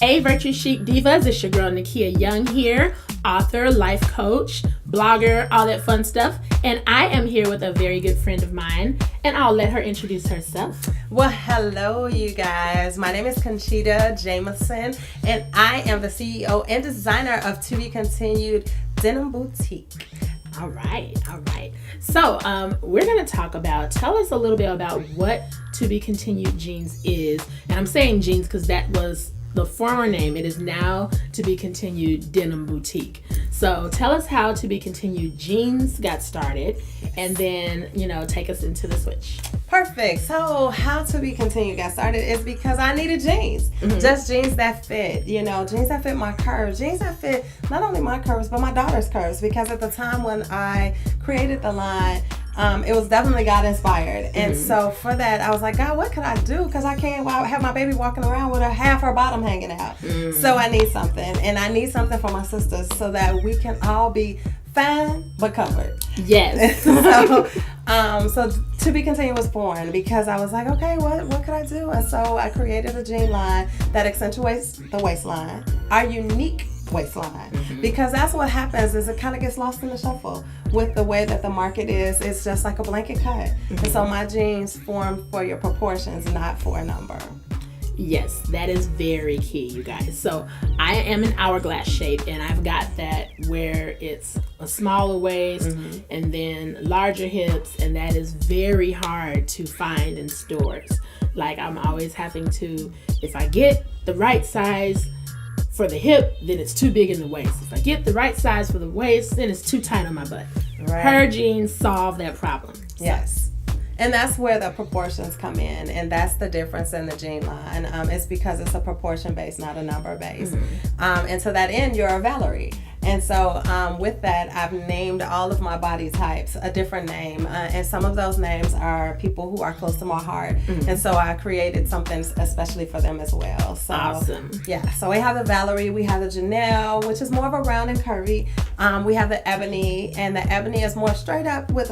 Hey, Virtue Chic Divas, it's your girl Nikeya Young here, author, life coach, blogger, all that fun stuff. And I am here with a very good friend of mine, and I'll let her introduce herself. Well, hello, you guys. My name is Conchita Jamison, and I am the CEO and designer of To Be Continued Denim Boutique. All right. So we're going to tell us a little bit about what To Be Continued Jeans is. And I'm saying jeans because that was the former name. It is now To Be Continued Denim Boutique. So tell us how To Be Continued Jeans got started, and then, take us into the switch. Perfect. So how To Be Continued got started is because I needed jeans. Mm-hmm. Just jeans that fit, jeans that fit my curves, jeans that fit not only my curves, but my daughter's curves. Because at the time when I created the line, it was definitely God inspired. And so for that, I was like, God, what could I do? Because I can't have my baby walking around with half her bottom hanging out. So I need something. And I need something for my sisters so that we can all be fine but covered. Yes. So To Be Continued was born because I was like, okay, what could I do? And so I created a jean line that accentuates the waistline, our unique waistline, because that's what happens is it kind of gets lost in the shuffle with the way that the market is. It's just like a blanket cut. And so my jeans form for your proportions, not for a number. Yes, that is very key, you guys. So I am an hourglass shape, and I've got that where it's a smaller waist and then larger hips, and that is very hard to find in stores. Like, I'm always having to, if I get the right size for the hip, then it's too big in the waist. If I get the right size for the waist, then it's too tight on my butt. Right. Her jeans solve that problem. So. Yes. And that's where the proportions come in, and that's the difference in the jean line. It's because it's a proportion base, not a number base. And to that end, you're a Valerie. And so with that, I've named all of my body types a different name. And some of those names are people who are close to my heart. And so I created something especially for them as well. So, awesome. Yeah. So we have the Valerie, we have the Janelle, which is more of a round and curvy. We have the Ebony, and the Ebony is more straight up with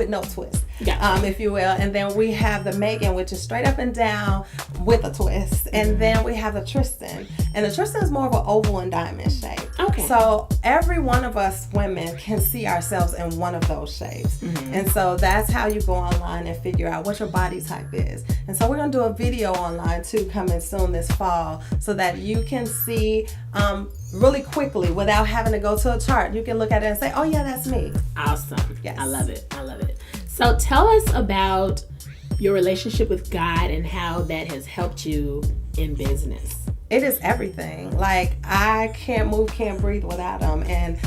no twist, if you will. And then we have the Megan, which is straight up and down with a twist. And then we have the Tristan. And the Tristan is more of an oval and diamond shape. Okay. So every one of us women can see ourselves in one of those shapes. And so that's how you go online and figure out what your body type is. And so we're going to do a video online too coming soon this fall so that you can see really quickly without having to go to a chart. You can look at it and say, oh yeah, that's me. Awesome. Yes. I love it. So tell us about your relationship with God and how that has helped you in business. It is everything. Like, I can't move, can't breathe without him. And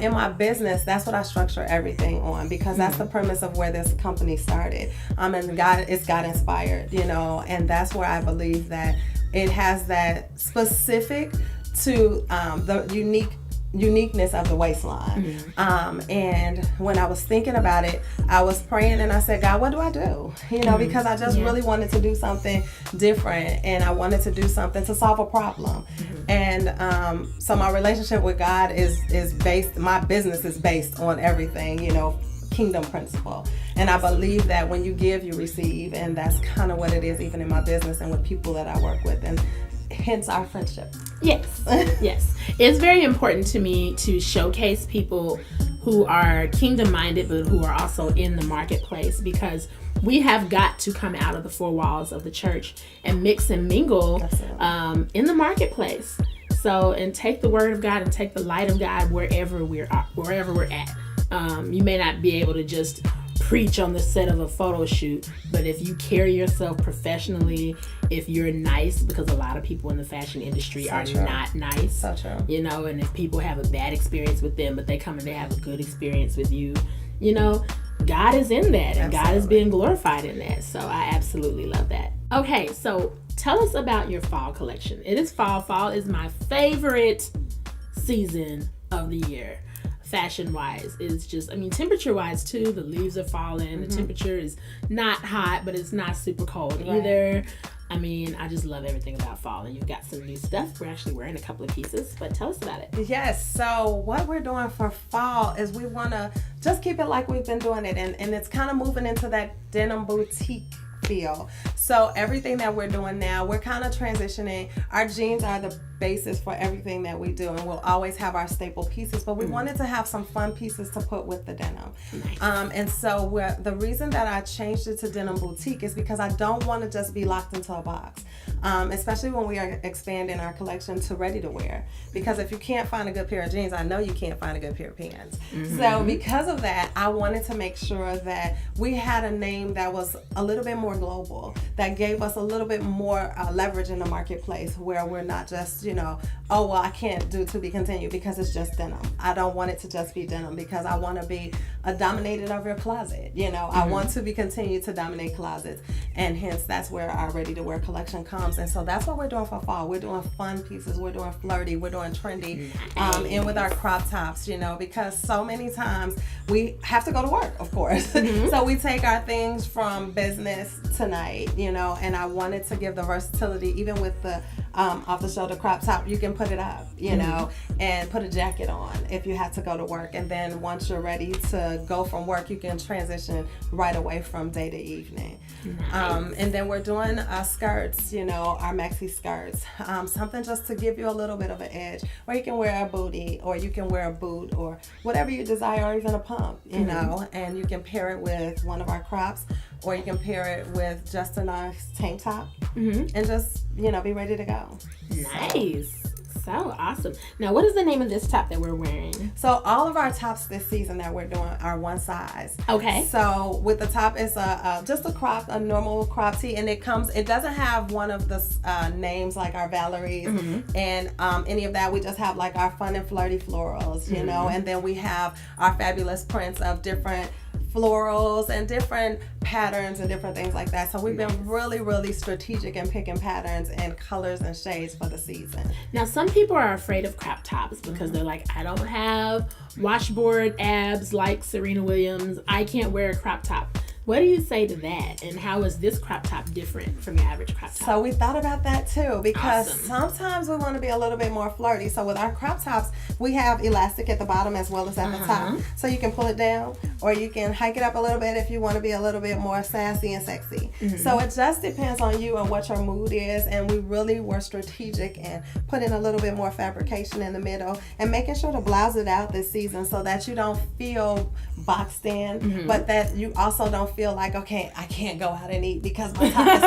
in my business, that's what I structure everything on, because that's the premise of where this company started. And God is God inspired, and that's where I believe that it has that specific to the uniqueness of the waistline. And when I was thinking about it, I was praying and I said, God, what do I do? Because I just really wanted to do something different, and I wanted to do something to solve a problem. And so my relationship with God is based, my business is based on everything, kingdom principle. And I believe that when you give, you receive, and that's kind of what it is even in my business and with people that I work with, and hence our friendship. Yes. It's very important to me to showcase people who are kingdom-minded, but who are also in the marketplace, because we have got to come out of the four walls of the church and mix and mingle in the marketplace. So, and take the word of God and take the light of God wherever we're at. You may not be able to just preach on the set of a photo shoot, but if you carry yourself professionally, if you're nice, because a lot of people in the fashion industry are not nice, and if people have a bad experience with them, but they come and they have a good experience with you, God is in that, and God is being glorified in that. So I absolutely love that. Okay, so tell us about your fall collection. It is fall. Fall is my favorite season of the year. Fashion wise, it's just, temperature wise too, the leaves are falling. The temperature is not hot, but it's not super cold either. I just love everything about fall, and you've got some new stuff. We're actually wearing a couple of pieces, but tell us about it. Yes, so what we're doing for fall is we want to just keep it like we've been doing it, and it's kind of moving into that denim boutique feel. So everything that we're doing now, we're kind of transitioning. Our jeans are the basis for everything that we do, and we'll always have our staple pieces, but we wanted to have some fun pieces to put with the denim. Nice. And so the reason that I changed it to Denim Boutique is because I don't want to just be locked into a box, especially when we are expanding our collection to ready to wear. Because if you can't find a good pair of jeans, I know you can't find a good pair of pants. So because of that, I wanted to make sure that we had a name that was a little bit more global, that gave us a little bit more leverage in the marketplace, where we're not just, oh, well, I can't do to be continued because it's just denim. I don't want it to just be denim because I want to be dominated over your closet. I want to be continued to dominate closets, and hence that's where our ready to wear collection comes. And so that's what we're doing for fall. We're doing fun pieces. We're doing flirty. We're doing trendy, and with our crop tops, because so many times we have to go to work, of course. So we take our things from business tonight, and I wanted to give the versatility, even with the off the shoulder crop top, you can put it up, and put a jacket on if you have to go to work. And then once you're ready to go from work, you can transition right away from day to evening. Nice. And then we're doing skirts, our maxi skirts, something just to give you a little bit of an edge, or you can wear a bootie, or you can wear a boot, or whatever you desire, or even a pump, and you can pair it with one of our crops, or you can pair it with just a nice tank top, and just, be ready to go. Nice. So awesome. Now, what is the name of this top that we're wearing? So all of our tops this season that we're doing are one size. Okay. So with the top, it's just a normal crop tee, and it doesn't have one of the names like our Valerie's and any of that. We just have like our fun and flirty florals, and then we have our fabulous prints of different florals and different patterns and different things like that. So we've been really, really strategic in picking patterns and colors and shades for the season. Now, some people are afraid of crop tops because they're like, I don't have washboard abs like Serena Williams. I can't wear a crop top. What do you say to that? And how is this crop top different from your average crop top? So we thought about that too, because Awesome. sometimes we want to be a little bit more flirty. So with our crop tops, we have elastic at the bottom as well as at the top. So you can pull it down, or you can hike it up a little bit if you want to be a little bit more sassy and sexy. So it just depends on you and what your mood is. And we really were strategic and put in a little bit more fabrication in the middle and making sure to blouse it out this season so that you don't feel boxed in, but that you also don't feel like, okay, I can't go out and eat because my top is too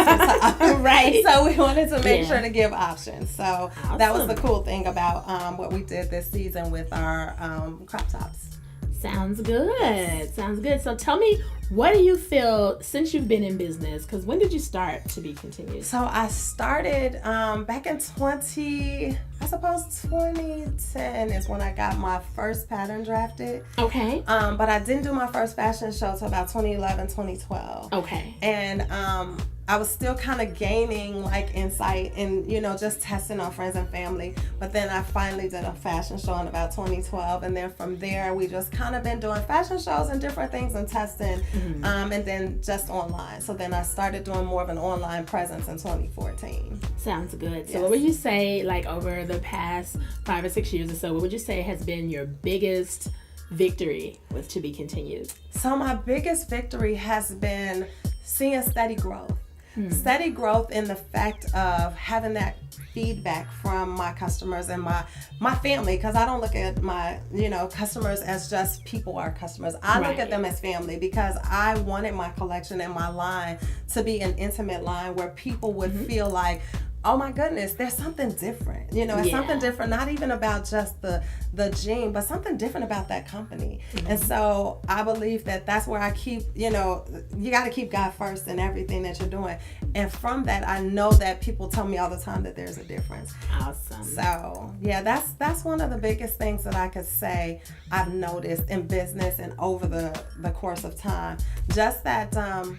tight. Right. So we wanted to make sure to give options. So that was Awesome. the cool thing about what we did this season with our crop tops. Sounds good. Sounds good. So tell me, what do you feel since you've been in business? Because when did you start To Be Continued? So I started back in 2010 is when I got my first pattern drafted. Okay. But I didn't do my first fashion show till about 2011, 2012. Okay. And I was still kind of gaining like insight and, just testing on friends and family. But then I finally did a fashion show in about 2012. And then from there, we just kind of been doing fashion shows and different things and testing. And then just online. So then I started doing more of an online presence in 2014. Sounds good. So Yes. what would you say, like over the past 5 or 6 years or so, what would you say has been your biggest victory with To Be Continued? So my biggest victory has been seeing steady growth. Steady growth in the fact of having that feedback from my customers and my family, because I don't look at my customers as just people are customers. I look at them as family, because I wanted my collection and my line to be an intimate line where people would feel like, oh my goodness, there's something different. It's something different, not even about just the jean, but something different about that company. And so I believe that that's where I keep, you got to keep God first in everything that you're doing. And from that, I know that people tell me all the time that there's a difference. Awesome. So yeah, that's one of the biggest things that I could say I've noticed in business and over the course of time. Just that love,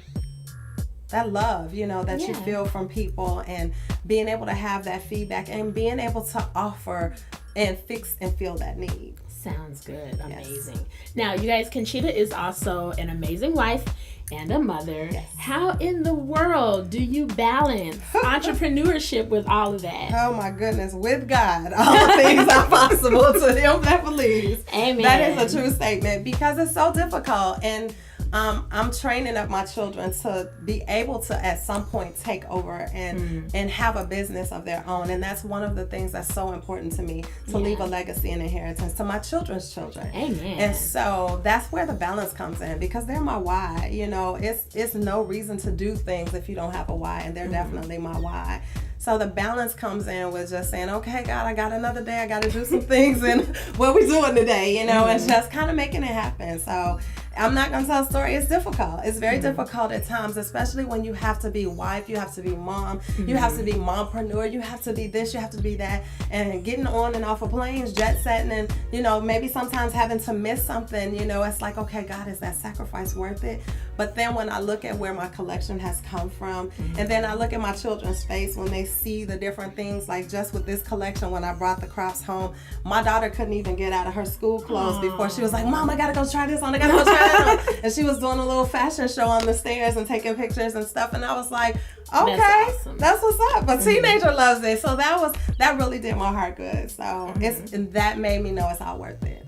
that you feel from people, and being able to have that feedback and being able to offer and fix and fill that need. Sounds good. Amazing. Now, you guys, Conchita is also an amazing wife and a mother. Yes. How in the world do you balance entrepreneurship with all of that? Oh my goodness, with God, all things are possible to him that believes. Amen. That is a true statement, because it's so difficult. And I'm training up my children to be able to at some point take over and have a business of their own. And that's one of the things that's so important to me, to leave a legacy and inheritance to my children's children. Amen. And so that's where the balance comes in, because they're my why. You know, it's no reason to do things if you don't have a why, and they're definitely my why. So the balance comes in with just saying, okay, God, I got another day. I got to do some things, and what we doing today, you know, and just kind of making it happen. So I'm not going to tell a story. It's difficult. It's very difficult at times, especially when you have to be wife, you have to be mom, you have to be mompreneur, you have to be this, you have to be that, and getting on and off of planes, jet setting, and, you know, maybe sometimes having to miss something, you know, it's like, okay, God, is that sacrifice worth it? But then when I look at where my collection has come from, and then I look at my children's face when they see the different things, like just with this collection, when I brought the crops home, my daughter couldn't even get out of her school clothes before she was like, Mom, I gotta go try this on, I gotta go try that on. And she was doing a little fashion show on the stairs and taking pictures and stuff, and I was like, okay, that's awesome. That's what's up. A teenager loves it. So that really did my heart good. So that made me know it's all worth it.